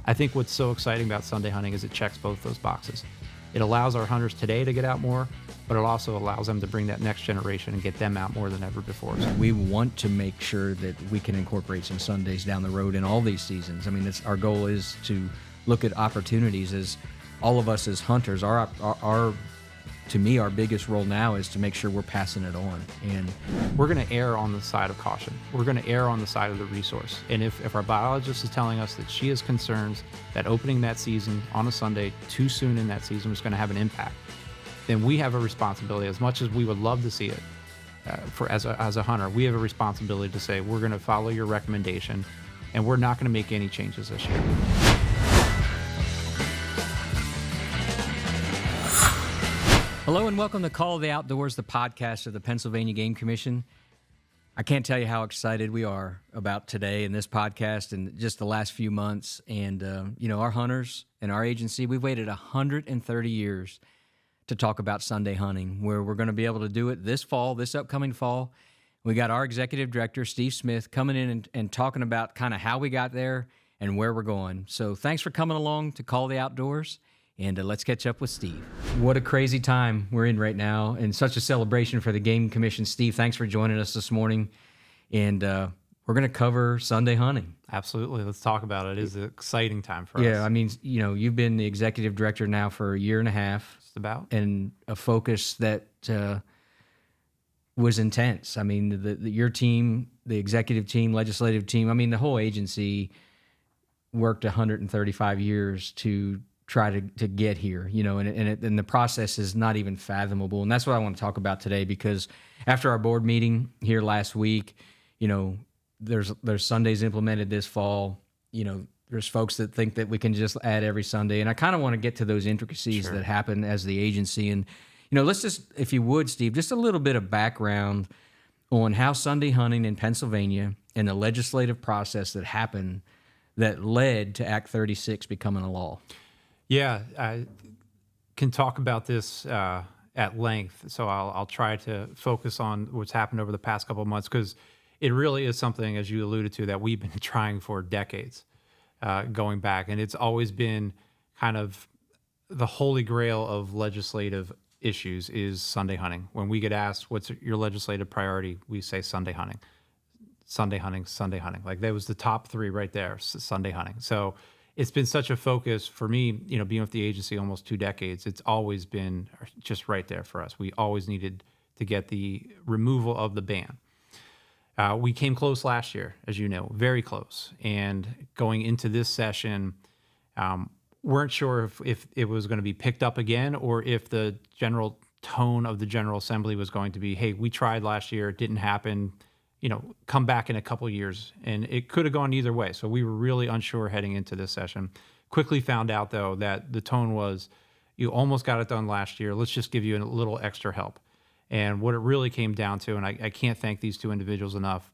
I think what's so exciting about Sunday hunting is it checks both those boxes. It allows our hunters today to get out more, but it also allows them to bring that next generation and get them out more than ever before. So we want to make sure that we can incorporate some Sundays down the road in all these seasons. I mean, our goal is to look at opportunities as all of us as hunters. To me, our biggest role now is to make sure we're passing it on. And we're going to err on the side of caution. We're going to err on the side of the resource. And if our biologist is telling us that she has concerns that opening that season on a Sunday too soon in that season is going to have an impact, then we have a responsibility, as much as we would love to see it as a hunter, we have a responsibility to say, we're going to follow your recommendation and we're not going to make any changes this year. Hello and welcome to Call of the Outdoors, the podcast of the Pennsylvania Game Commission. I can't tell you how excited we are about today and this podcast and just the last few months. And, our hunters and our agency, we've waited 130 years to talk about Sunday hunting, where we're going to be able to do it this upcoming fall. We got our executive director, Steve Smith, coming in and talking about kind of how we got there and where we're going. So thanks for coming along to Call the Outdoors. And let's catch up with Steve. What a crazy time we're in right now, and such a celebration for the Game Commission. Steve, thanks for joining us this morning. And we're going to cover Sunday hunting. Absolutely. Let's talk about it. It is an exciting time for us. Yeah, I mean, you've been the executive director now for a year and a half. Just about. And a focus that was intense. I mean, your team, the executive team, legislative team, I mean, the whole agency worked 135 years to try to get here, and the process is not even fathomable. And that's what I want to talk about today, because after our board meeting here last week, there's Sundays implemented this fall. There's folks that think that we can just add every Sunday. And I kind of want to get to those intricacies that happen as the agency. And, let's just, if you would, Steve, just a little bit of background on how Sunday hunting in Pennsylvania and the legislative process that happened that led to Act 36 becoming a law. Yeah, I can talk about this at length, so I'll try to focus on what's happened over the past couple of months, because it really is something, as you alluded to, that we've been trying for decades, going back, and it's always been kind of the holy grail of legislative issues is Sunday hunting. When we get asked, what's your legislative priority, we say Sunday hunting. Sunday hunting, Sunday hunting. Like, that was the top three right there, Sunday hunting. So it's been such a focus for me, being with the agency almost 2 decades. It's always been just right there for us. We always needed to get the removal of the ban. We came close last year, as you know, very close. And going into this session, weren't sure if it was going to be picked up again, or if the general tone of the General Assembly was going to be, hey, we tried last year, it didn't happen, come back in a couple years. And it could have gone either way. So we were really unsure heading into this session. Quickly found out, though, that the tone was, you almost got it done last year. Let's just give you a little extra help. And what it really came down to, and I can't thank these two individuals enough,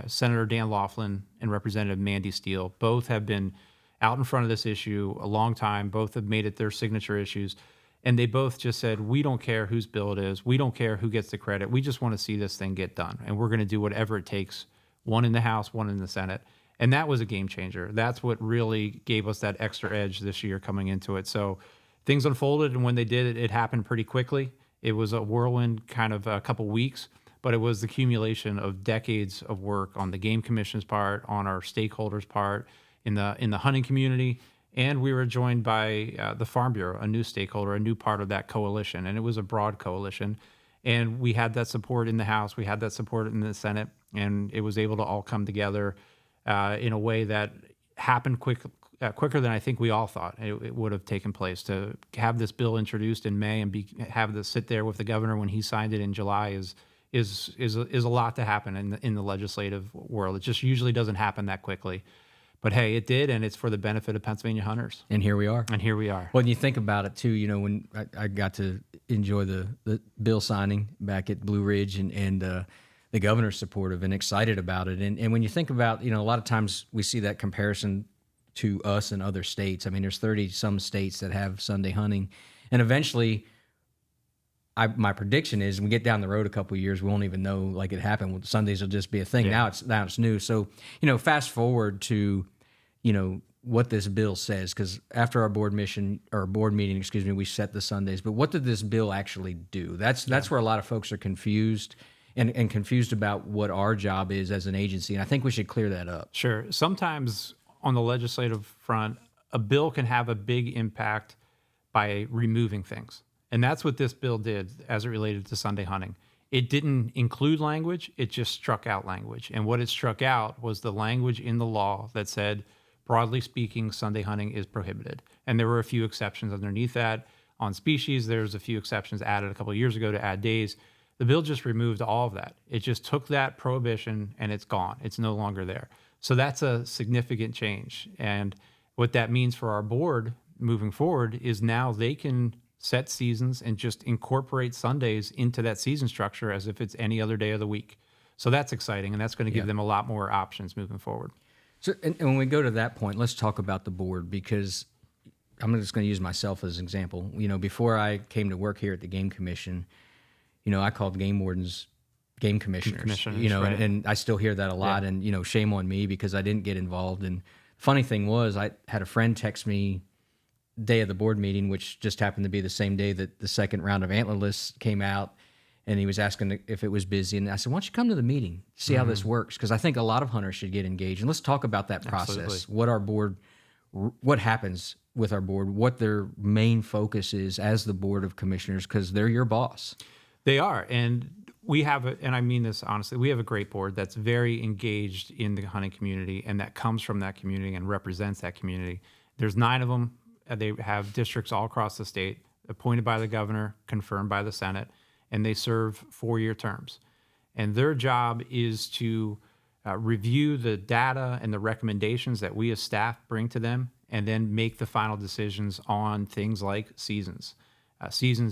Senator Dan Laughlin and Representative Mandy Steele, both have been out in front of this issue a long time. Both have made it their signature issues. And they both just said, we don't care whose bill it is. We don't care who gets the credit. We just want to see this thing get done. And we're going to do whatever it takes, one in the House, one in the Senate. And that was a game changer. That's what really gave us that extra edge this year coming into it. So things unfolded, and when they did, it happened pretty quickly. It was a whirlwind kind of a couple weeks, but it was the accumulation of decades of work on the Game Commission's part, on our stakeholders' part, in the hunting community. And we were joined by the Farm Bureau, a new stakeholder, a new part of that coalition. And it was a broad coalition. And we had that support in the House. We had that support in the Senate. And it was able to all come together in a way that happened quicker than I think we all thought it would have taken place. To have this bill introduced in May and have this sit there with the governor when he signed it in July is a lot to happen in the legislative world. It just usually doesn't happen that quickly. But hey, it did, and it's for the benefit of Pennsylvania hunters. And here we are. Well, when you think about it, too, when I got to enjoy the bill signing back at Blue Ridge, and the governor's supportive and excited about it. And when you think about, a lot of times we see that comparison to us and other states. I mean, there's 30-some states that have Sunday hunting. And eventually, my prediction is, when we get down the road a couple of years, we won't even know like it happened. Sundays will just be a thing. Yeah. Now it's new. So, fast forward to, what this bill says, because after our board meeting, we set the Sundays. But what did this bill actually do? That's where a lot of folks are confused and confused about what our job is as an agency. And I think we should clear that up. Sure. Sometimes on the legislative front, a bill can have a big impact by removing things. And that's what this bill did as it related to Sunday hunting. It didn't include language, it just struck out language. And what it struck out was the language in the law that said, broadly speaking, Sunday hunting is prohibited. And there were a few exceptions underneath that. On species, there's a few exceptions added a couple of years ago to add days. The bill just removed all of that. It just took that prohibition and it's gone. It's no longer there. So that's a significant change. And what that means for our board moving forward is now they can set seasons and just incorporate Sundays into that season structure as if it's any other day of the week. So that's exciting, and that's going to give them a lot more options moving forward. So, and when we go to that point, let's talk about the board, because I'm just going to use myself as an example. Before I came to work here at the Game Commission, I called game wardens game commissioners. Right. And I still hear that a lot. And shame on me because I didn't get involved. And funny thing was, I had a friend text me day of the board meeting, which just happened to be the same day that the second round of antlerless came out, and he was asking if it was busy. And I said, why don't you come to the meeting, see how this works? Because I think a lot of hunters should get engaged. And let's talk about that process. Absolutely. What happens with our board, what their main focus is as the board of commissioners, because they're your boss. They are. And we have, and I mean this honestly, we have a great board that's very engaged in the hunting community and that comes from that community and represents that community. There's 9 of them. They have districts all across the state, appointed by the governor, confirmed by the Senate, and they serve 4-year terms. And their job is to review the data and the recommendations that we as staff bring to them, and then make the final decisions on things like seasons,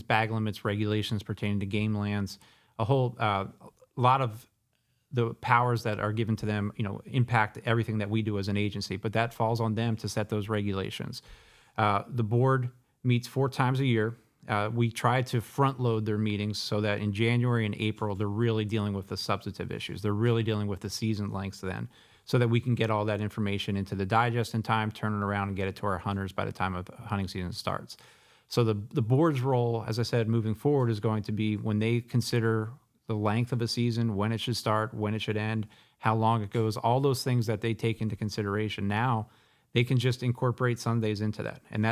bag limits, regulations pertaining to game lands, a whole lot of the powers that are given to them, impact everything that we do as an agency, but that falls on them to set those regulations. The board meets 4 times a year. We try to front load their meetings so that in January and April, they're really dealing with the substantive issues. They're really dealing with the season lengths then, so that we can get all that information into the digest in time, turn it around and get it to our hunters by the time of hunting season starts. So the board's role, as I said, moving forward is going to be when they consider the length of a season, when it should start, when it should end, how long it goes, all those things that they take into consideration now, they can just incorporate Sundays into that. And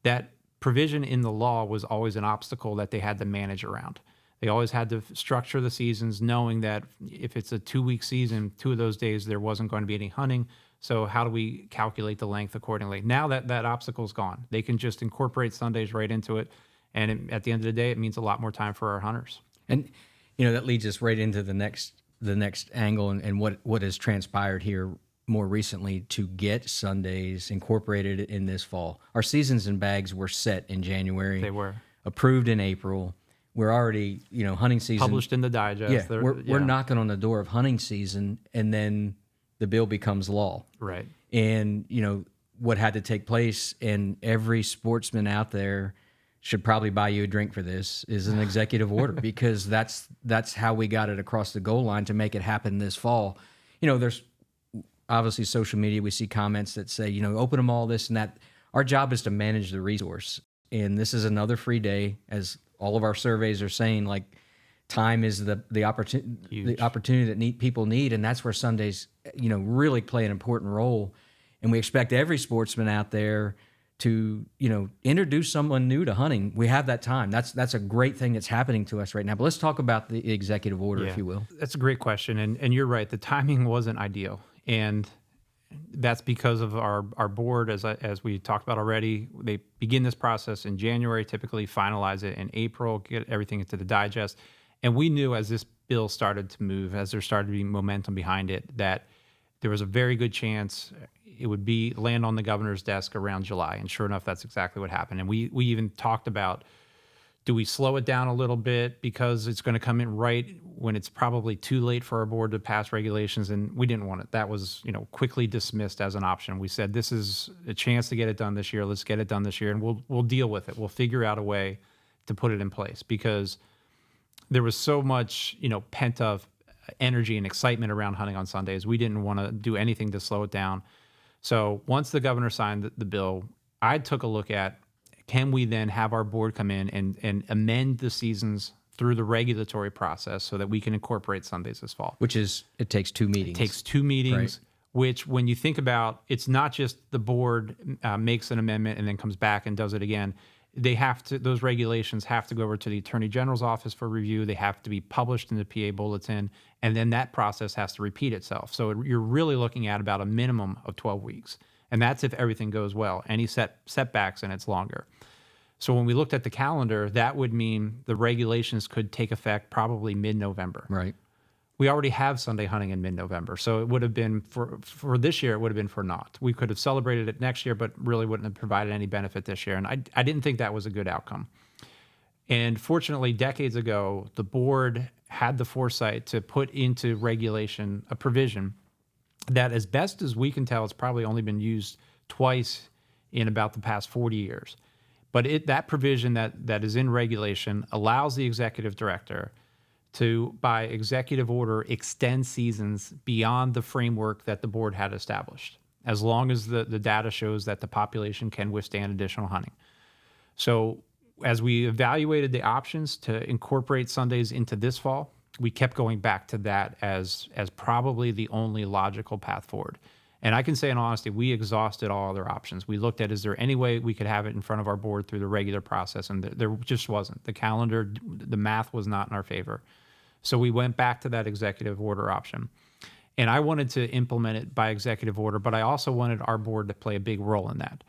that provision in the law was always an obstacle that they had to manage around. They always had to structure the seasons knowing that if it's a 2-week season, 2 of those days there wasn't going to be any hunting. So how do we calculate the length accordingly? Now that obstacle's gone, they can just incorporate Sundays right into it. And at the end of the day, it means a lot more time for our hunters. And, that leads us right into the next angle and what has transpired here more recently to get Sundays incorporated in this fall. Our seasons and bags were set in January. They were. Approved in April. We're already, hunting season. Published in the digest. Yeah, we're knocking on the door of hunting season, and then the bill becomes law. Right. And, what had to take place, and every sportsman out there should probably buy you a drink for this, is an executive order, because that's how we got it across the goal line to make it happen this fall. There's obviously social media, we see comments that say, open them all, this and that. Our job is to manage the resource. And this is another free day, as all of our surveys are saying, like time is the opportunity that people need. And that's where Sundays, really play an important role. And we expect every sportsman out there to, introduce someone new to hunting. We have that time. That's a great thing that's happening to us right now. But let's talk about the executive order, if you will. That's a great question. And you're right. The timing wasn't ideal. And that's because of our board, as we talked about already. They begin this process in January, typically finalize it in April, get everything into the digest. And we knew as this bill started to move, as there started to be momentum behind it, that there was a very good chance it would land on the governor's desk around July. And sure enough, that's exactly what happened. And we even talked about, do we slow it down a little bit because it's going to come in right when it's probably too late for our board to pass regulations? And we didn't want it. That was, quickly dismissed as an option. We said, this is a chance to get it done this year. Let's get it done this year, and we'll deal with it. We'll figure out a way to put it in place, because there was so much, pent up energy and excitement around hunting on Sundays. We didn't want to do anything to slow it down. So once the governor signed the bill, I took a look at, can we then have our board come in and amend the seasons through the regulatory process so that we can incorporate Sundays this fall? Which is, it takes 2 meetings. It takes 2 meetings, which when you think about, it's not just the board makes an amendment and then comes back and does it again. They have to, those regulations have to go over to the Attorney General's office for review. They have to be published in the PA Bulletin, and then that process has to repeat itself. So you're really looking at about a minimum of 12 weeks. And that's if everything goes well. Any setbacks, and it's longer. So when we looked at the calendar, that would mean the regulations could take effect probably mid-November. Right. We already have Sunday hunting in mid-November. So it would have been, for this year, it would have been for naught. We could have celebrated it next year, but really wouldn't have provided any benefit this year. And I didn't think that was a good outcome. And fortunately, decades ago, the board had the foresight to put into regulation a provision that, as best as we can tell, it's probably only been used twice in about the past 40 years. But that provision that is in regulation allows the executive director to, by executive order, extend seasons beyond the framework that the board had established, as long as the data shows that the population can withstand additional hunting. So as we evaluated the options to incorporate Sundays into this fall, we kept going back to that as probably the only logical path forward. And I can say in honesty, we exhausted all other options. We looked at, is there any way we could have it in front of our board through the regular process? And there just wasn't. The calendar, the math was not in our favor. So we went back to that executive order option. And I wanted to implement it by executive order, but I also wanted our board to play a big role in that.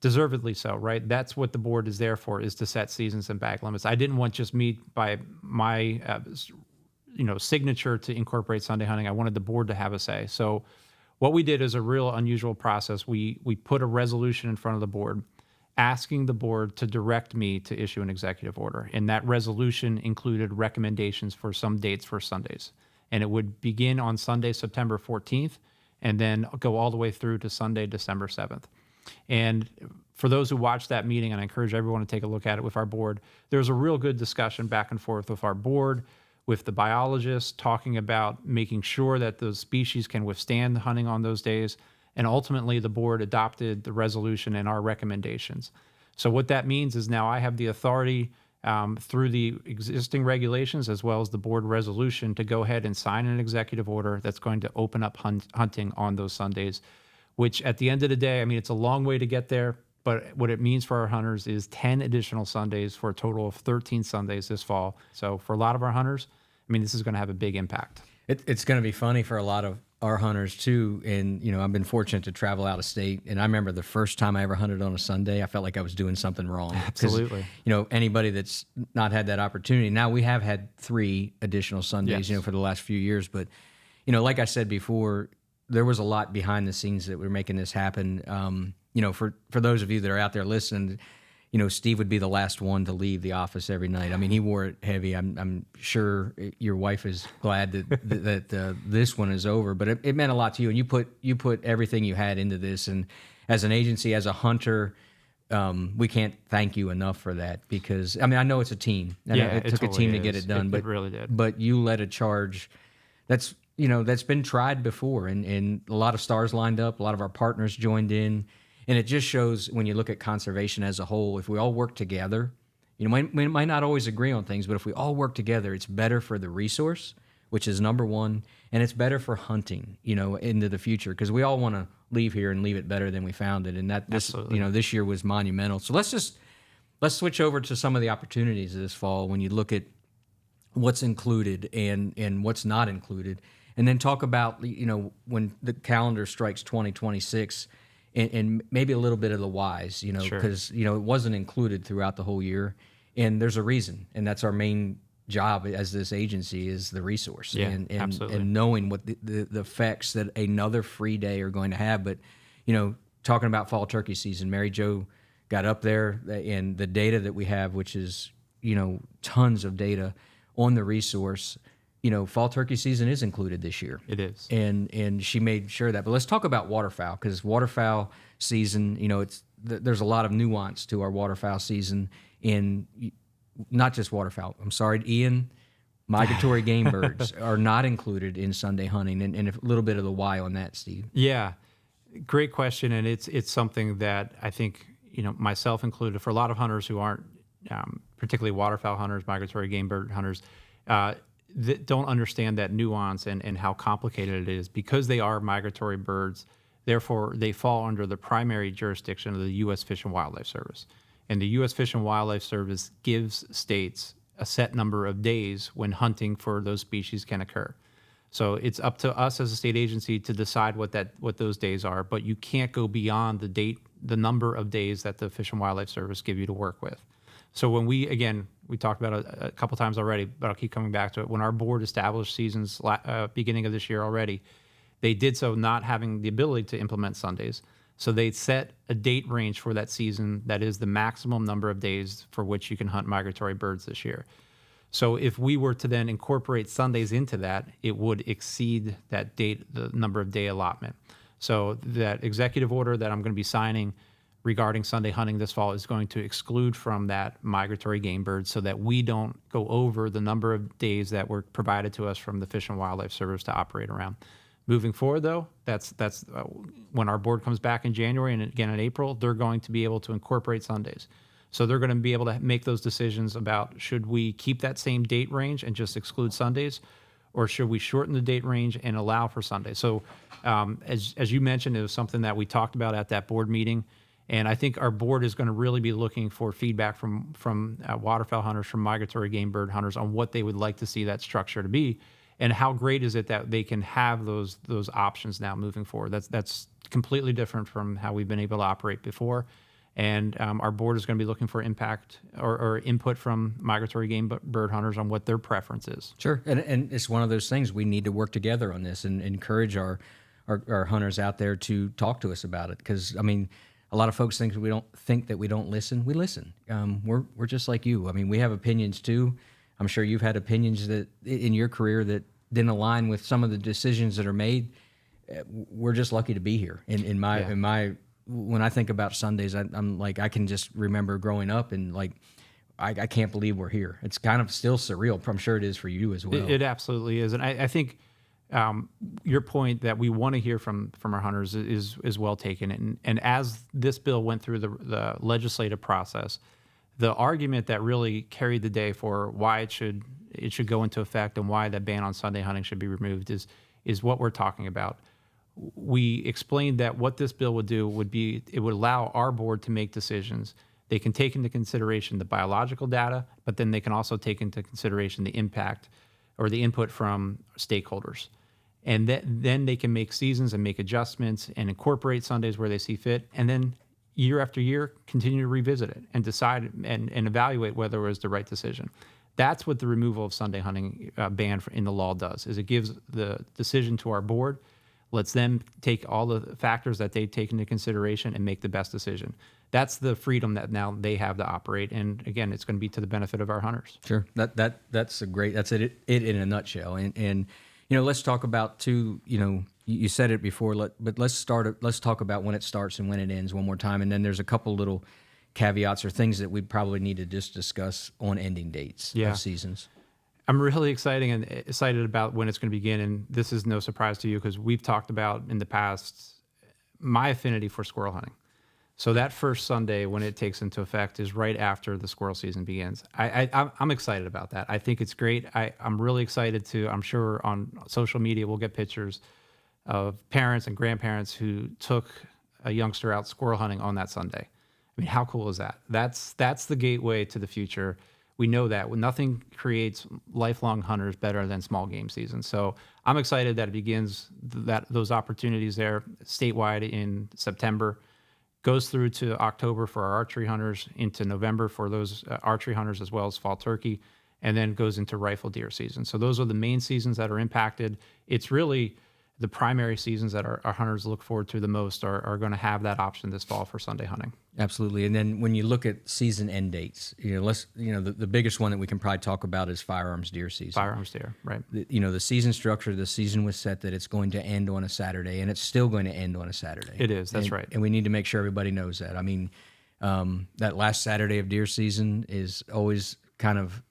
Deservedly so, right? That's what the board is there for, is to set seasons and bag limits. I didn't want just me by my signature to incorporate Sunday hunting. I wanted the board to have a say. So what we did is a real unusual process. We put a resolution in front of the board asking the board to direct me to issue an executive order. And that resolution included recommendations for some dates for Sundays. And it would begin on Sunday, September 14th, and then go all the way through to Sunday, December 7th. And for those who watched that meeting, and I encourage everyone to take a look at it with our board, there was a real good discussion back and forth with our board, with the biologists, talking about making sure that those species can withstand hunting on those days. And ultimately, the board adopted the resolution and our recommendations. So what that means is now I have the authority through the existing regulations as well as the board resolution to go ahead and sign an executive order that's going to open up hunting on those Sundays, which at the end of the day, I mean, it's a long way to get there, but what it means for our hunters is 10 additional Sundays for a total of 13 Sundays this fall. So for a lot of our hunters, I mean, this is going to have a big impact. It's going to be funny for a lot of our hunters too. And, I've been fortunate to travel out of state. And I remember the first time I ever hunted on a Sunday, I felt like I was doing something wrong. Absolutely. Anybody that's not had that opportunity. Now we have had 3 additional Sundays, Yes. for the last few years. But, like I said before, there was a lot behind the scenes that were making this happen. For those of you that are out there listening, Steve would be the last one to leave the office every night. I mean, he wore it heavy. I'm sure your wife is glad that this one is over, but it meant a lot to you. And you put everything you had into this. And as an agency, as a hunter, we can't thank you enough for that, because I mean, I know it's a team. It took totally a team to is. get it done, but it really did. But you led a charge that's been tried before, and a lot of stars lined up. A lot of our partners joined in. And it just shows, when you look at conservation as a whole, if we all work together, we might not always agree on things, but if we all work together, it's better for the resource, which is number one, and it's better for hunting, into the future, because we all want to leave here and leave it better than we found it. And this year was monumental. So let's switch over to some of the opportunities this fall when you look at what's included and what's not included, and then talk about, when the calendar strikes 2026. And maybe a little bit of the whys, because, it wasn't included throughout the whole year. And there's a reason. And that's our main job as this agency, is the resource. Yeah, absolutely. And knowing what the effects that another free day are going to have. But, talking about fall turkey season, Mary Jo got up there, and the data that we have, which is, tons of data on the resource. Fall turkey season is included this year. It is. And she made sure that. But let's talk about waterfowl, because waterfowl season, there's a lot of nuance to our waterfowl season, and not just waterfowl. I'm sorry, Ian, migratory game birds are not included in Sunday hunting, and a little bit of the why on that, Steve. Yeah. Great question, and it's something that I think, myself included, for a lot of hunters who aren't particularly waterfowl hunters, migratory game bird hunters, that don't understand that nuance and how complicated it is because they are migratory birds. Therefore, they fall under the primary jurisdiction of the U.S. Fish and Wildlife Service, and the U.S. Fish and Wildlife Service gives states a set number of days when hunting for those species can occur. So it's up to us as a state agency to decide what those days are, but you can't go beyond the number of days that the Fish and Wildlife Service give you to work with. So when we talked about it a couple times already, but I'll keep coming back to it. When our board established seasons beginning of this year already, they did so not having the ability to implement Sundays. So they set a date range for that season that is the maximum number of days for which you can hunt migratory birds this year. So if we were to then incorporate Sundays into that, it would exceed that date, the number of day allotment. So that executive order that I'm going to be signing regarding Sunday hunting this fall is going to exclude from that migratory game birds so that we don't go over the number of days that were provided to us from the Fish and Wildlife Service to operate around. Moving forward, though, that's when our board comes back in January and again in April, they're going to be able to incorporate Sundays. So they're going to be able to make those decisions about should we keep that same date range and just exclude Sundays, or should we shorten the date range and allow for Sundays? So as you mentioned, it was something that we talked about at that board meeting. And I think our board is going to really be looking for feedback from waterfowl hunters, from migratory game bird hunters on what they would like to see that structure to be. And how great is it that they can have those options now moving forward? That's completely different from how we've been able to operate before. And our board is going to be looking for impact or input from migratory game bird hunters on what their preference is. Sure, and it's one of those things we need to work together on this and encourage our hunters out there to talk to us about it. Because I mean, a lot of folks think that we don't listen. We listen. We're just like you. I mean, we have opinions too. I'm sure you've had opinions that in your career that didn't align with some of the decisions that are made. We're just lucky to be here. In my when I think about Sundays, I'm like, I can just remember growing up and like, I can't believe we're here. It's kind of still surreal. I'm sure it is for you as well. It absolutely is. And I think your point that we want to hear from our hunters is well taken. And as this bill went through the legislative process, the argument that really carried the day for why it should go into effect and why the ban on Sunday hunting should be removed is what we're talking about. We explained that what this bill would do would be it would allow our board to make decisions. They can take into consideration the biological data, but then they can also take into consideration the impact or the input from stakeholders. And then they can make seasons and make adjustments and incorporate Sundays where they see fit. And then year after year, continue to revisit it and decide and evaluate whether it was the right decision. That's what the removal of Sunday hunting ban in the law does, is it gives the decision to our board, lets them take all the factors that they take into consideration and make the best decision. That's the freedom that now they have to operate. And again, it's going to be to the benefit of our hunters. Sure. That's it in a nutshell. And let's talk about too, you said it before, but let's talk about when it starts and when it ends one more time. And then there's a couple little caveats or things that we probably need to just discuss on ending dates of seasons. I'm really excited about when it's going to begin, and this is no surprise to you because we've talked about in the past my affinity for squirrel hunting. So that first Sunday when it takes into effect is right after the squirrel season begins. I'm excited about that. I think it's great. I'm really excited I'm sure on social media we'll get pictures of parents and grandparents who took a youngster out squirrel hunting on that Sunday. I mean, how cool is that? That's the gateway to the future. We know that nothing creates lifelong hunters better than small game season. So I'm excited that it begins those opportunities there statewide in September, goes through to October for our archery hunters, into November for those archery hunters as well as fall turkey, and then goes into rifle deer season. So those are the main seasons that are impacted. It's really the primary seasons that our hunters look forward to the most are going to have that option this fall for Sunday hunting. Absolutely. And then when you look at season end dates, the biggest one that we can probably talk about is firearms deer season. Firearms deer, right. The season structure, the season was set that it's going to end on a Saturday, and it's still going to end on a Saturday. It is, that's right. And we need to make sure everybody knows that. I mean, that last Saturday of deer season is always kind of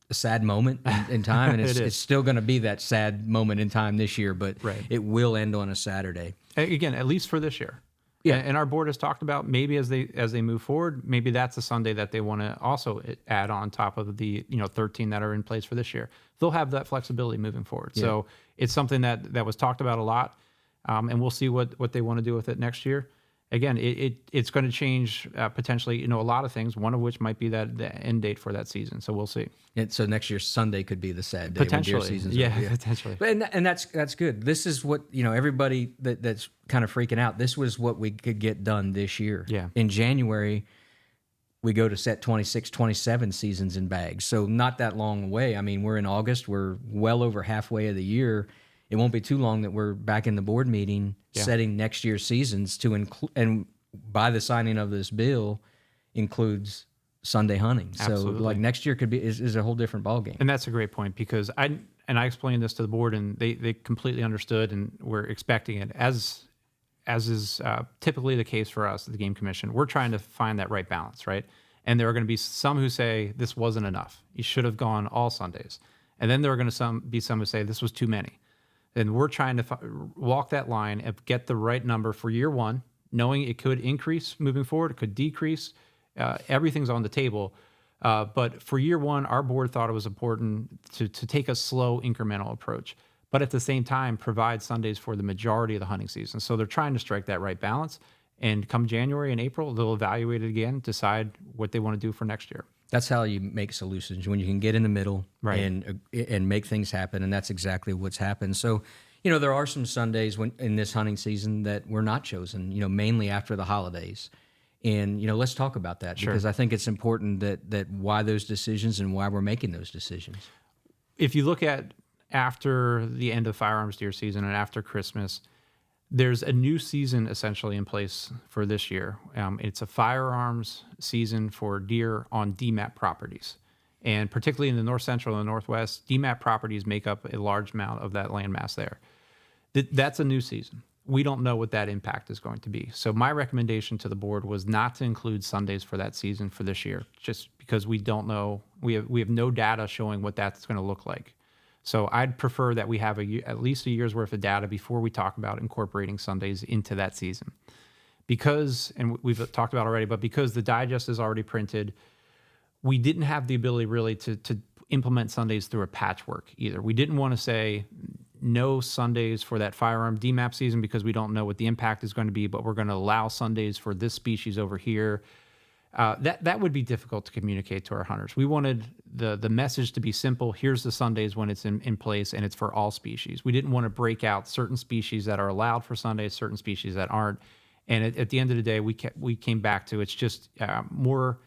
a sad moment in time, and it's still going to be that sad moment in time this year, but right. It will end on a Saturday. Again, at least for this year. Yeah. And our board has talked about maybe as they move forward, maybe that's a Sunday that they want to also add on top of the 13 that are in place for this year. They'll have that flexibility moving forward. Yeah. So it's something that was talked about a lot, and we'll see what they want to do with it next year. Again, it's going to change potentially a lot of things. One of which might be the end date for that season. So we'll see. And so next year's Sunday could be the sad day when deer Potentially, season's yeah, over. potentially. But and that's good. This is what everybody that's kind of freaking out. This was what we could get done this year. Yeah. In January, we go to set 26, 27 seasons in bags. So not that long away. I mean, we're in August. We're well over halfway of the year. It won't be too long that we're back in the board meeting setting next year's seasons to include, and by the signing of this bill, includes Sunday hunting. Absolutely. So like next year could be is a whole different ballgame. And that's a great point, because I explained this to the board, and they completely understood and were expecting it, as is typically the case for us at the Game Commission. We're trying to find that right balance, right? And there are going to be some who say this wasn't enough. You should have gone all Sundays. And then there are going to be some who say this was too many. And we're trying to walk that line and get the right number for year one, knowing it could increase moving forward, it could decrease. Everything's on the table. But for year one, our board thought it was important to take a slow, incremental approach, but at the same time, provide Sundays for the majority of the hunting season. So they're trying to strike that right balance. And come January and April, they'll evaluate it again, decide what they want to do for next year. That's how you make solutions, when you can get in the middle and make things happen, and that's exactly what's happened. So, there are some Sundays in this hunting season that were not chosen, mainly after the holidays. And, let's talk about that, because I think it's important that why those decisions and why we're making those decisions. If you look at after the end of firearms deer season and after Christmas, there's a new season essentially in place for this year. It's a firearms season for deer on DMAP properties. And particularly in the North Central and the Northwest, DMAP properties make up a large amount of that landmass there. That's a new season. We don't know what that impact is going to be. So my recommendation to the board was not to include Sundays for that season for this year, just because we don't know. We have no data showing what that's going to look like. So I'd prefer that we have at least a year's worth of data before we talk about incorporating Sundays into that season. Because, and we've talked about already, but because the digest is already printed, we didn't have the ability really to implement Sundays through a patchwork either. We didn't want to say no Sundays for that firearm DMAP season because we don't know what the impact is going to be, but we're going to allow Sundays for this species over here. That would be difficult to communicate to our hunters. We wanted the message to be simple. Here's the Sundays when it's in place, and it's for all species. We didn't want to break out certain species that are allowed for Sundays, certain species that aren't. And at the end of the day, we came back to it's just more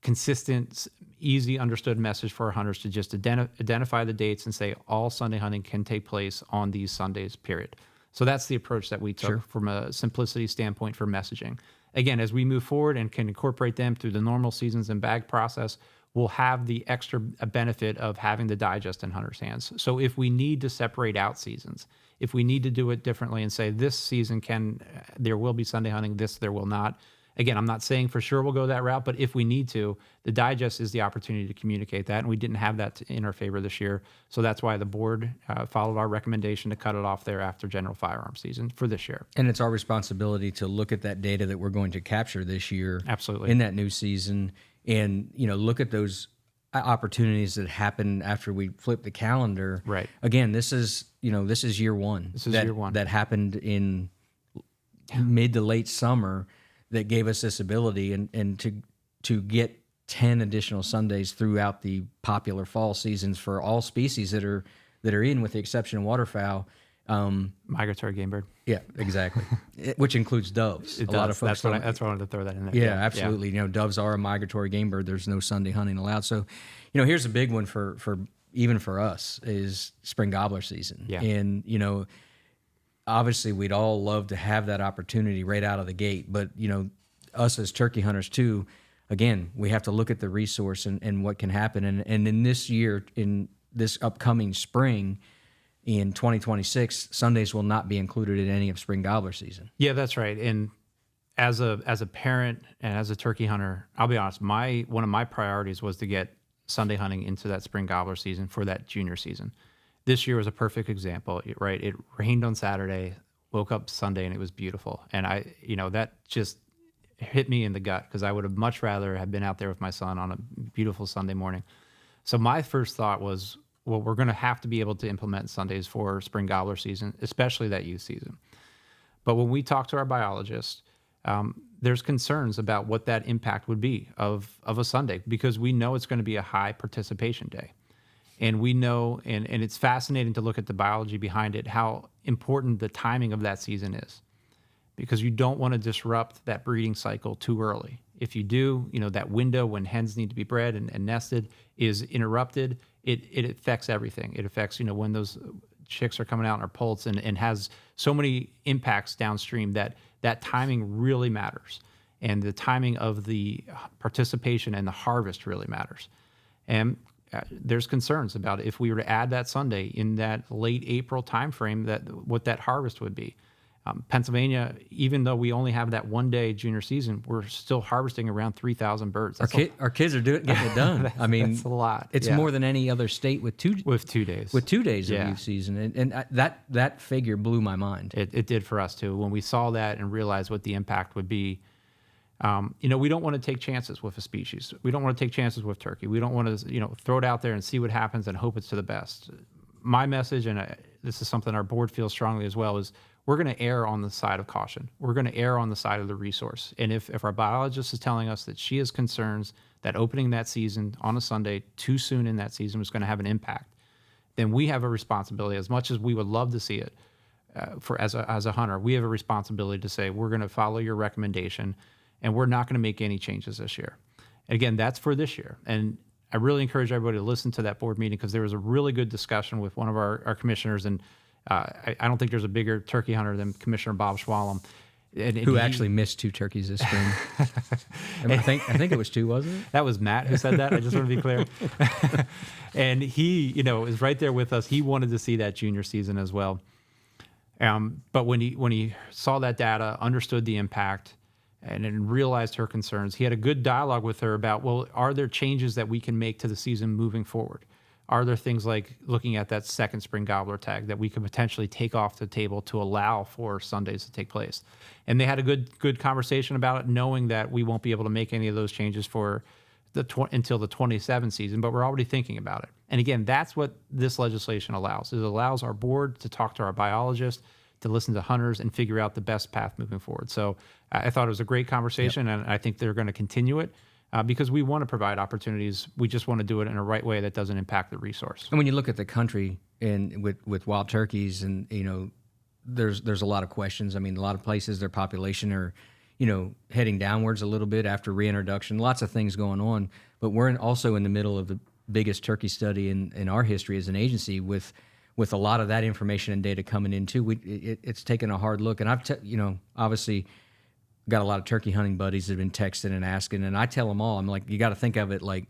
consistent, easy understood message for our hunters to just identify the dates and say all Sunday hunting can take place on these Sundays, period. So that's the approach that we took from a simplicity standpoint for messaging. Again, as we move forward and can incorporate them through the normal seasons and bag process, we'll have the extra benefit of having the digest in hunters' hands. So if we need to separate out seasons, if we need to do it differently and say this season there will be Sunday hunting, this there will not. Again, I'm not saying for sure we'll go that route, but if we need to, the digest is the opportunity to communicate that, and we didn't have that in our favor this year. So that's why the board followed our recommendation to cut it off there after general firearm season for this year. And it's our responsibility to look at that data that we're going to capture this year, absolutely, in that new season, and look at those opportunities that happen after we flip the calendar. Right. Again, this is year one. This is year one that happened in mid to late summer. That gave us this ability, and to get 10 additional Sundays throughout the popular fall seasons for all species that are in, with the exception of waterfowl. Migratory game bird. Yeah, exactly. Which includes doves. A lot of folks. That's why I wanted to throw that in there. Yeah, absolutely. Yeah. Doves are a migratory game bird. There's no Sunday hunting allowed. So, here's a big one for even for us is spring gobbler season. Yeah. And obviously, we'd all love to have that opportunity right out of the gate. But, us as turkey hunters, too, again, we have to look at the resource and what can happen. And in this year, in this upcoming spring, in 2026, Sundays will not be included in any of spring gobbler season. Yeah, that's right. And as a parent and as a turkey hunter, I'll be honest, one of my priorities was to get Sunday hunting into that spring gobbler season for that junior season. This year was a perfect example, right? It rained on Saturday. woke up Sunday and it was beautiful. And that just hit me in the gut because I would have much rather have been out there with my son on a beautiful Sunday morning. So my first thought was, well, we're going to have to be able to implement Sundays for spring gobbler season, especially that youth season. But when we talk to our biologists, there's concerns about what that impact would be of a Sunday because we know it's going to be a high participation day. And we know, and it's fascinating to look at the biology behind it, how important the timing of that season is. Because you don't want to disrupt that breeding cycle too early. If you do, that window when hens need to be bred and nested is interrupted, it affects everything. It affects, when those chicks are coming out in our poults and has so many impacts downstream that timing really matters. And the timing of the participation and the harvest really matters. And there's concerns about if we were to add that Sunday in that late April timeframe, what that harvest would be. Pennsylvania, even though we only have that 1 day junior season, we're still harvesting around 3,000 birds. Our kids are getting it done. That's a lot. It's more than any other state with 2 days. With 2 days of youth season, and that figure blew my mind. It did for us too. When we saw that and realized what the impact would be, we don't want to take chances with a species. We don't want to take chances with turkey. We don't want to throw it out there and see what happens and hope it's to the best. My message, and this is something our board feels strongly as well, is we're going to err on the side of caution. We're going to err on the side of the resource. And if our biologist is telling us that she has concerns that opening that season on a Sunday too soon in that season was going to have an impact, then we have a responsibility, as much as we would love to see it as a hunter, we have a responsibility to say, we're going to follow your recommendation and we're not going to make any changes this year. And again, that's for this year. And I really encourage everybody to listen to that board meeting because there was a really good discussion with one of our commissioners, and I don't think there's a bigger turkey hunter than Commissioner Bob Schwalm. Who actually missed 2 turkeys this spring. I think it was 2, wasn't it? That was Matt who said that. I just want to be clear. And he, is right there with us. He wanted to see that junior season as well. But when he saw that data, understood the impact, and then realized her concerns, he had a good dialogue with her about, well, are there changes that we can make to the season moving forward? Are there things like looking at that second spring gobbler tag that we could potentially take off the table to allow for Sundays to take place? And they had a good conversation about it, knowing that we won't be able to make any of those changes for until the 27 season, but we're already thinking about it. And again, that's what this legislation allows. It allows our board to talk to our biologists, to listen to hunters, and figure out the best path moving forward. So I thought it was a great conversation, and I think they're going to continue it. Because we want to provide opportunities. We just want to do it in a right way that doesn't impact the resource. And when you look at the country and with wild turkeys, and there's a lot of questions. I mean, a lot of places their population are heading downwards a little bit after reintroduction. Lots of things going on, but we're also in the middle of the biggest turkey study in our history as an agency with a lot of that information and data coming in too. It's taken a hard look, and I've obviously got a lot of turkey hunting buddies that have been texting and asking, and I tell them all, I'm like, you got to think of it like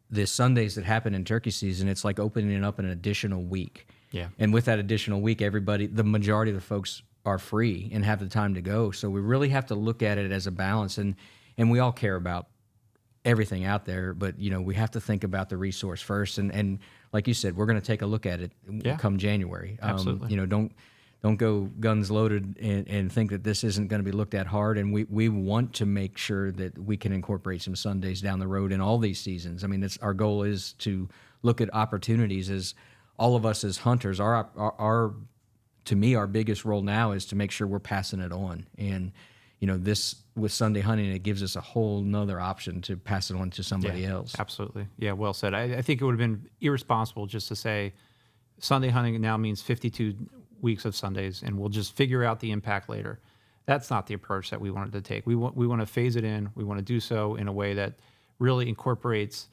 the Sundays that happen in turkey season. It's like opening up an additional week. Yeah. And with that additional week, the majority of the folks are free and have the time to go. So we really have to look at it as a balance, and we all care about everything out there, but we have to think about the resource first. And like you said, we're going to take a look at it come January. Absolutely. Don't go guns loaded and think that this isn't going to be looked at hard. And we want to make sure that we can incorporate some Sundays down the road in all these seasons. I mean, our goal is to look at opportunities as all of us as hunters. To me, our biggest role now is to make sure we're passing it on. And this with Sunday hunting, it gives us a whole nother option to pass it on to somebody else. Absolutely. Yeah, well said. I think it would have been irresponsible just to say Sunday hunting now means 52 weeks of Sundays, and we'll just figure out the impact later. That's not the approach that we wanted to take. We want to phase it in. We want to do so in a way that really incorporates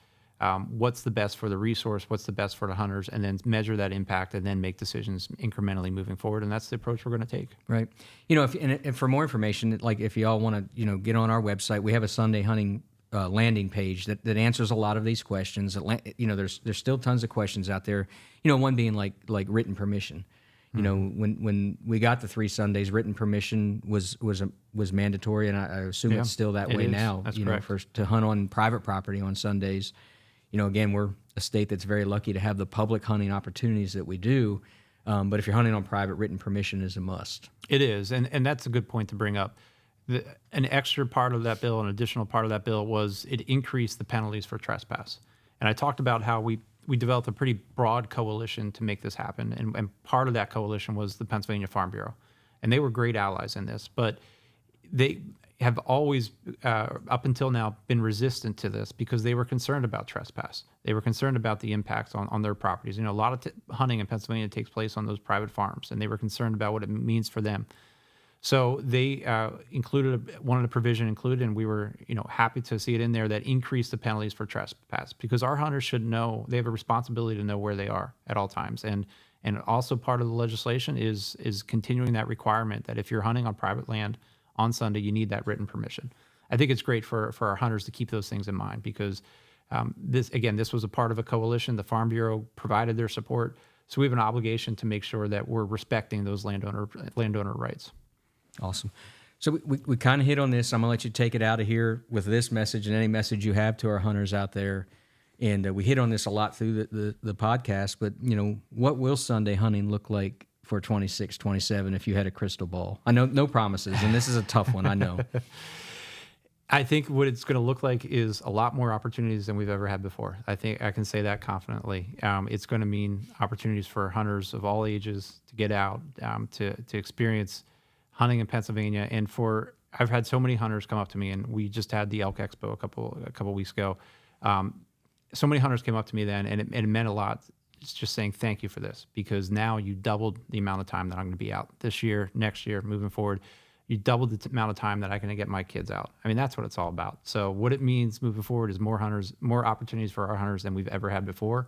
what's the best for the resource, what's the best for the hunters, and then measure that impact and then make decisions incrementally moving forward. And that's the approach we're going to take. Right. And for more information, like if y'all want to, get on our website, we have a Sunday hunting landing page that answers a lot of these questions. There's still tons of questions out there. One being like written permission. When we got the 3 Sundays, written permission was mandatory, and I assume it's still that way now. That's correct. To hunt on private property on Sundays. Again, we're a state that's very lucky to have the public hunting opportunities that we do. But if you're hunting on private, written permission is a must. It is, and that's a good point to bring up. An extra part of that bill, an additional part of that bill, was it increased the penalties for trespass. And I talked about how we developed a pretty broad coalition to make this happen, and part of that coalition was the Pennsylvania Farm Bureau, and they were great allies in this. But they have always, up until now, been resistant to this because they were concerned about trespass. They were concerned about the impacts on their properties. A lot of hunting in Pennsylvania takes place on those private farms, and they were concerned about what it means for them. So they wanted a provision included, and we were happy to see it in there that increased the penalties for trespass, because our hunters should know, they have a responsibility to know where they are at all times. And also part of the legislation is continuing that requirement that if you're hunting on private land on Sunday, you need that written permission. I think it's great for our hunters to keep those things in mind, because this was a part of a coalition. The Farm Bureau provided their support, so we have an obligation to make sure that we're respecting those landowner rights. Awesome. So we kind of hit on this. I'm going to let you take it out of here with this message and any message you have to our hunters out there. And we hit on this a lot through the podcast, but, what will Sunday hunting look like for 26, 27 if you had a crystal ball? I know no promises, and this is a tough one, I know. I think what it's going to look like is a lot more opportunities than we've ever had before. I think I can say that confidently. It's going to mean opportunities for hunters of all ages to get out, to experience hunting in Pennsylvania. And I've had so many hunters come up to me, and we just had the Elk Expo a couple weeks ago. So many hunters came up to me then, and it meant a lot. It's just saying thank you for this, because now you doubled the amount of time that I'm going to be out this year, next year, moving forward. You doubled the amount of time that I can get my kids out. I mean, that's what it's all about. So what it means moving forward is more hunters, more opportunities for our hunters than we've ever had before.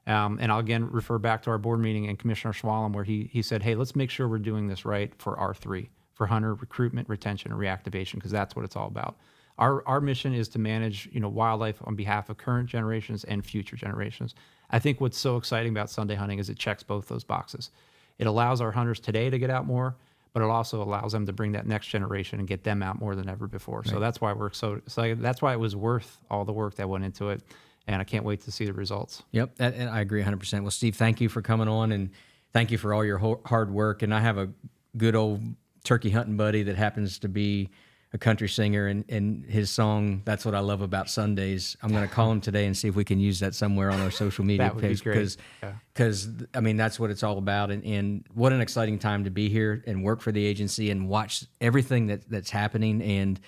And I'll again refer back to our board meeting and Commissioner Schwalm, where he said, hey, let's make sure we're doing this right for R3, for hunter recruitment, retention, and reactivation, because that's what it's all about. Our mission is to manage wildlife on behalf of current generations and future generations. I think what's so exciting about Sunday hunting is it checks both those boxes. It allows our hunters today to get out more, but it also allows them to bring that next generation and get them out more than ever before. Right. So that's why we're so that's why it was worth all the work that went into it. And I can't wait to see the results. Yep, and I agree 100%. Well, Steve, thank you for coming on, and thank you for all your hard work. And I have a good old turkey hunting buddy that happens to be a country singer, and his song, That's What I Love About Sundays, I'm going to call him today and see if we can use that somewhere on our social media that would page. Be great. Because I mean, that's what it's all about. And what an exciting time to be here and work for the agency and watch everything that's happening. And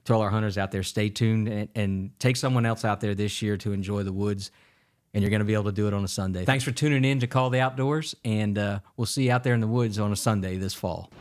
to all our hunters out there, stay tuned and take someone else out there this year to enjoy the woods, and you're going to be able to do it on a Sunday. Thanks for tuning in to Call the Outdoors, and we'll see you out there in the woods on a Sunday this fall.